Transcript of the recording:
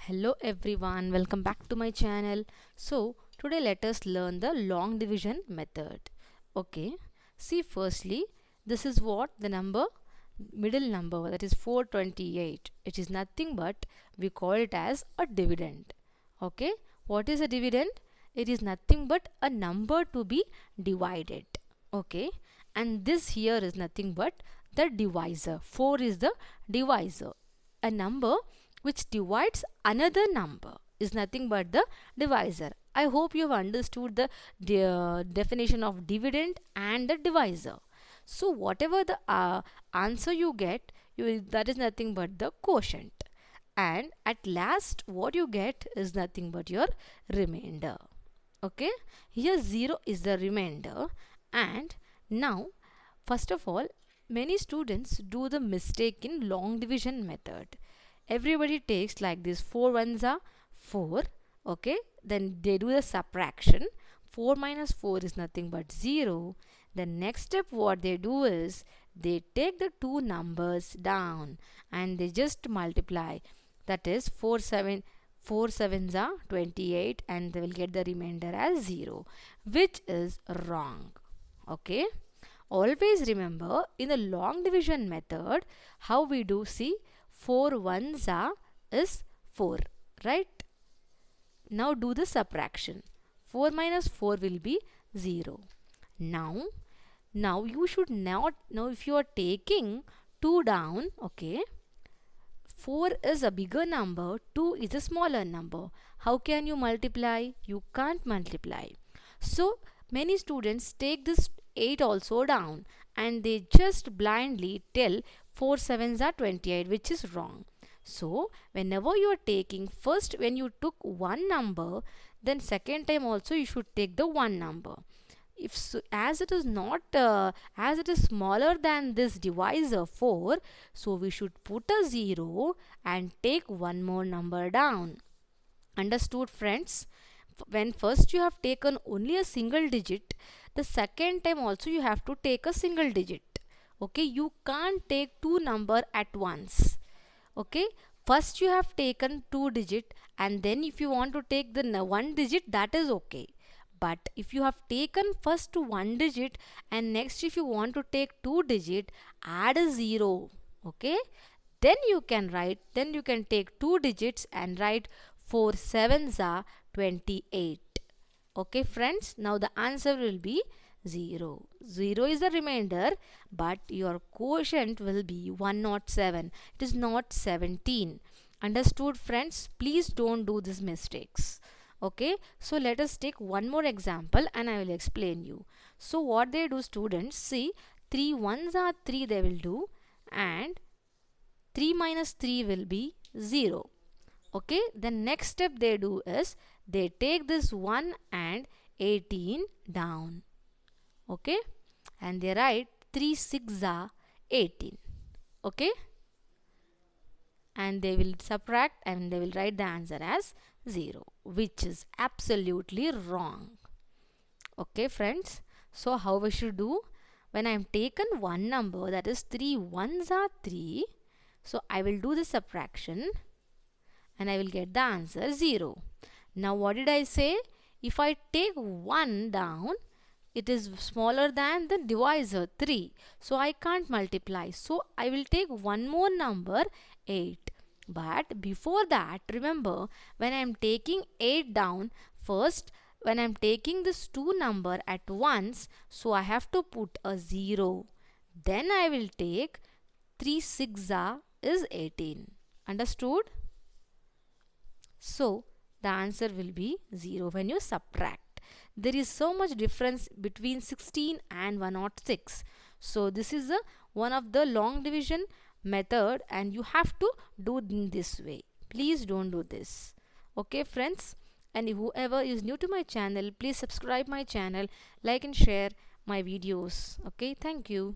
Hello everyone, welcome back to my channel. So today let us learn the long division method. Okay, see, firstly this is what the middle number, that is 428. It is nothing but we call it as a dividend. Okay, what is a dividend? It is nothing but a number to be divided. Okay, and this here is nothing but the divisor. 4 is the divisor. A number which divides another number is nothing but the divisor. I hope you have understood the definition of dividend and the divisor. So whatever the answer you get, that is nothing but the quotient, and at last what you get is nothing but your remainder. Okay, here 0 is the remainder. And now, first of all, many students do the mistake in long division method. Everybody takes like this: 4 ones are 4. Okay, then they do the subtraction. 4 minus 4 is nothing but 0. The next step what they do is they take the two numbers down and they just multiply. That is 4 sevens are 28, and they will get the remainder as 0, which is wrong. Okay, always remember in the long division method how we do. See, 4 ones are is 4, right? Now do the subtraction. 4 minus 4 will be 0. Now you should not, now if you are taking 2 down, okay, 4 is a bigger number, 2 is a smaller number. How can you multiply? You can't multiply. So many students take this 8 also down and they just blindly tell 4 sevens are 28, which is wrong. So whenever you are taking, first when you took one number, then second time also you should take the one number. If so, as it is not as it is smaller than this divisor 4, so we should put a 0 and take one more number down. Understood, friends? When first you have taken only a single digit, the second time also you have to take a single digit. Okay, you can't take two number at once. Okay, first you have taken 2 digit, and then if you want to take the 1 digit, that is okay. But if you have taken first 1 digit and next if you want to take 2 digit, add a 0. Okay, then you can take 2 digits and write 4 sevens are 28. Okay friends, now the answer will be 0. 0 is the remainder, but your quotient will be 107. It is not 17. Understood, friends? Please don't do these mistakes. Okay, so let us take one more example and I will explain you. So what they do, students, see, 3 ones are 3 they will do, and 3 minus 3 will be 0. Okay, the next step they do is they take this 1 and 18 down. Okay, and they write 3 6 are 18. Okay, and they will subtract and they will write the answer as 0, which is absolutely wrong. Okay friends, so how we should do? When I am taken one number, that is 3 ones are 3, so I will do the subtraction and I will get the answer 0. Now what did I say? If I take 1 down, it is smaller than the divisor 3, so I can't multiply. So I will take one more number, 8. But before that, remember, when I am taking 8 down, first when I am taking this 2 number at once, so I have to put a 0. Then I will take 3 6 is 18. Understood? So the answer will be 0 when you subtract. There is so much difference between 16 and 106. So this is one of the long division method, and you have to do in this way. Please don't do this. Okay friends, and whoever is new to my channel, please subscribe my channel, like and share my videos. Okay, thank you.